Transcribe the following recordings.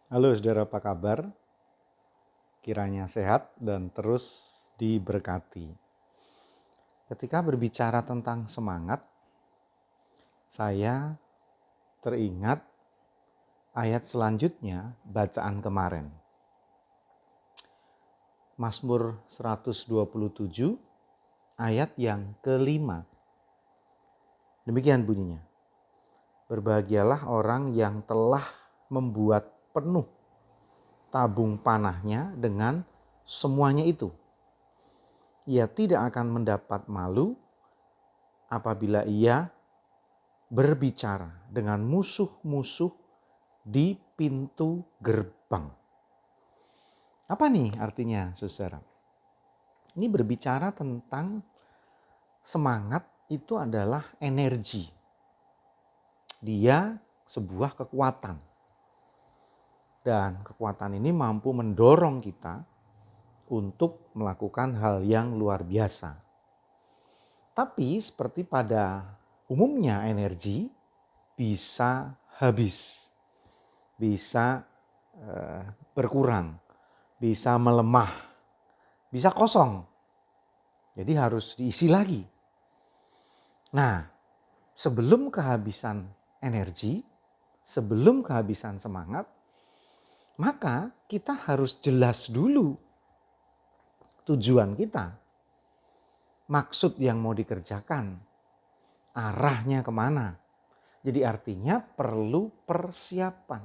Halo saudara, apa kabar? Kiranya sehat dan terus diberkati. Ketika berbicara tentang semangat, saya teringat ayat selanjutnya bacaan kemarin. Mazmur 127 ayat yang kelima. Demikian bunyinya. Berbahagialah orang yang telah membuat penuh tabung panahnya dengan semuanya itu. Ia tidak akan mendapat malu apabila ia berbicara dengan musuh-musuh di pintu gerbang. Apa nih artinya, saudara? Ini berbicara tentang semangat itu adalah energi. Dia sebuah kekuatan. Dan kekuatan ini mampu mendorong kita untuk melakukan hal yang luar biasa. Tapi seperti pada umumnya energi bisa habis, bisa berkurang, bisa melemah, bisa kosong. Jadi harus diisi lagi. Nah, sebelum kehabisan energi, sebelum kehabisan semangat, maka kita harus jelas dulu tujuan kita, maksud yang mau dikerjakan, arahnya kemana. Jadi artinya perlu persiapan.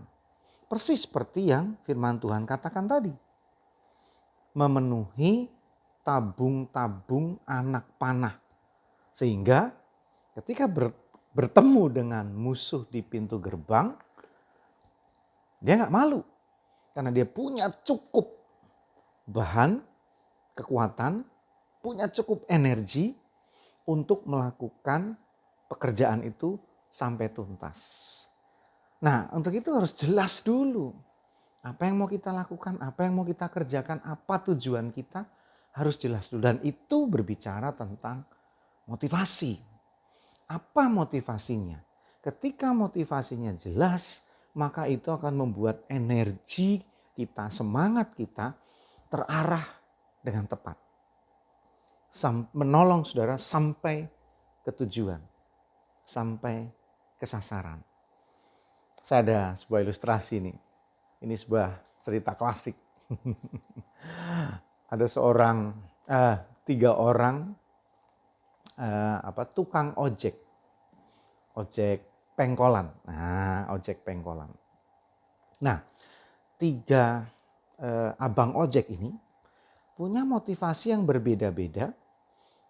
Persis seperti yang firman Tuhan katakan tadi. Memenuhi tabung-tabung anak panah. Sehingga ketika bertemu dengan musuh di pintu gerbang, dia gak malu. Karena dia punya cukup bahan, kekuatan, punya cukup energi untuk melakukan pekerjaan itu sampai tuntas. Nah, untuk itu harus jelas dulu. Apa yang mau kita lakukan, apa yang mau kita kerjakan, apa tujuan kita, harus jelas dulu. Dan itu berbicara tentang motivasi. Apa motivasinya? Ketika motivasinya jelas, maka itu akan membuat energi kita, semangat kita terarah dengan tepat. Menolong saudara sampai ke tujuan, sampai ke sasaran. Saya ada sebuah ilustrasi nih. Ini sebuah cerita klasik. Ada tiga orang tukang ojek pengkolan. Ojek pengkolan. Nah, tiga abang ojek ini punya motivasi yang berbeda-beda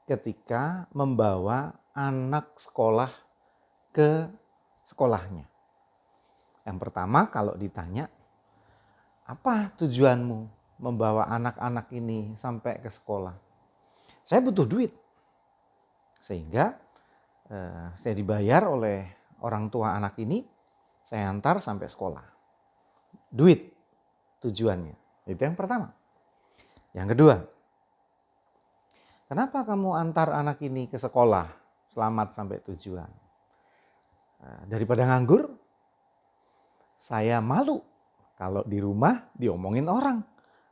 ketika membawa anak sekolah ke sekolahnya. Yang pertama, kalau ditanya, apa tujuanmu membawa anak-anak ini sampai ke sekolah? Saya butuh duit. Sehingga saya dibayar oleh orang tua anak ini, saya antar sampai sekolah. Duit tujuannya. Itu yang pertama. Yang kedua, kenapa kamu antar anak ini ke sekolah selamat sampai tujuan? Daripada nganggur, saya malu kalau di rumah diomongin orang.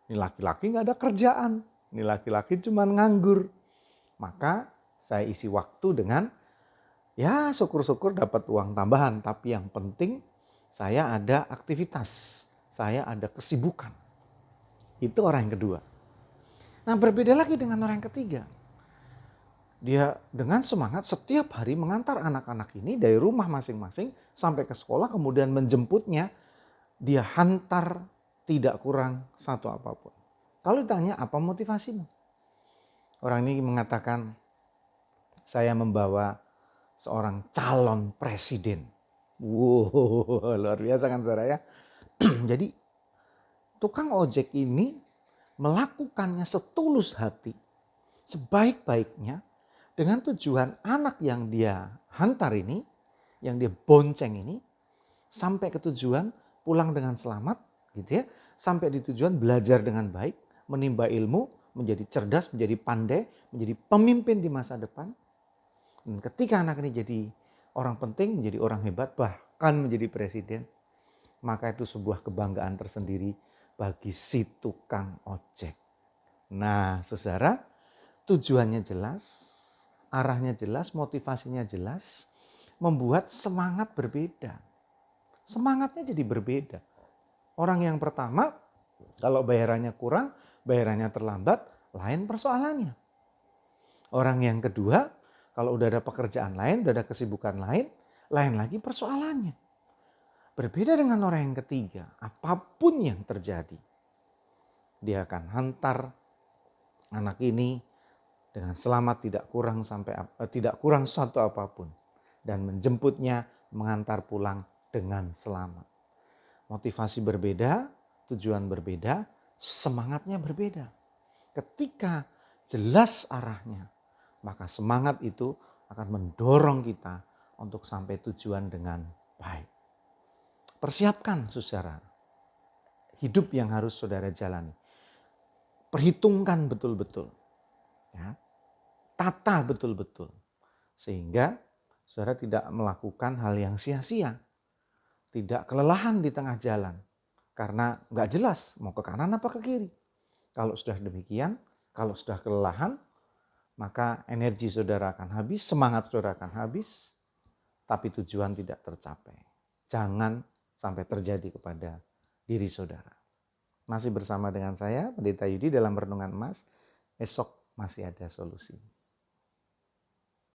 Ini laki-laki gak ada kerjaan, ini laki-laki cuma nganggur. Maka saya isi waktu dengan ya syukur-syukur dapat uang tambahan. Tapi yang penting saya ada aktivitas, saya ada kesibukan. Itu orang yang kedua. Nah, berbeda lagi dengan orang yang ketiga. Dia dengan semangat setiap hari mengantar anak-anak ini dari rumah masing-masing sampai ke sekolah, kemudian menjemputnya, dia hantar tidak kurang satu apapun. Kalau ditanya apa motivasimu? Orang ini mengatakan, saya membawa seorang calon presiden. Wow, luar biasa kan saudara ya. Jadi tukang ojek ini melakukannya setulus hati, sebaik-baiknya, dengan tujuan anak yang dia hantar ini, yang dia bonceng ini, sampai ke tujuan pulang dengan selamat, gitu ya. Sampai di tujuan belajar dengan baik, menimba ilmu, menjadi cerdas, menjadi pandai, menjadi pemimpin di masa depan. Dan ketika anak ini jadi orang penting, menjadi orang hebat, bahkan menjadi presiden, maka itu sebuah kebanggaan tersendiri bagi si tukang ojek. Nah, saudara, tujuannya jelas, arahnya jelas, motivasinya jelas, membuat semangat berbeda. Semangatnya jadi berbeda. Orang yang pertama, kalau bayarannya kurang, bayarannya terlambat, lain persoalannya. Orang yang kedua, kalau udah ada pekerjaan lain, udah ada kesibukan lain lagi persoalannya. Berbeda dengan orang yang ketiga, apapun yang terjadi, dia akan hantar anak ini dengan selamat, tidak kurang satu apapun, dan menjemputnya, mengantar pulang dengan selamat. Motivasi berbeda, tujuan berbeda, semangatnya berbeda. Ketika jelas arahnya, maka semangat itu akan mendorong kita untuk sampai tujuan dengan baik. Persiapkan saudara, hidup yang harus saudara jalani. Perhitungkan betul-betul, ya, tata betul-betul, sehingga saudara tidak melakukan hal yang sia-sia, tidak kelelahan di tengah jalan, karena nggak jelas mau ke kanan apa ke kiri. Kalau sudah demikian, kalau sudah kelelahan, maka energi saudara akan habis, semangat saudara akan habis, tapi tujuan tidak tercapai. Jangan sampai terjadi kepada diri saudara. Masih bersama dengan saya, Pendeta Yudi dalam Renungan Emas. Esok masih ada solusi.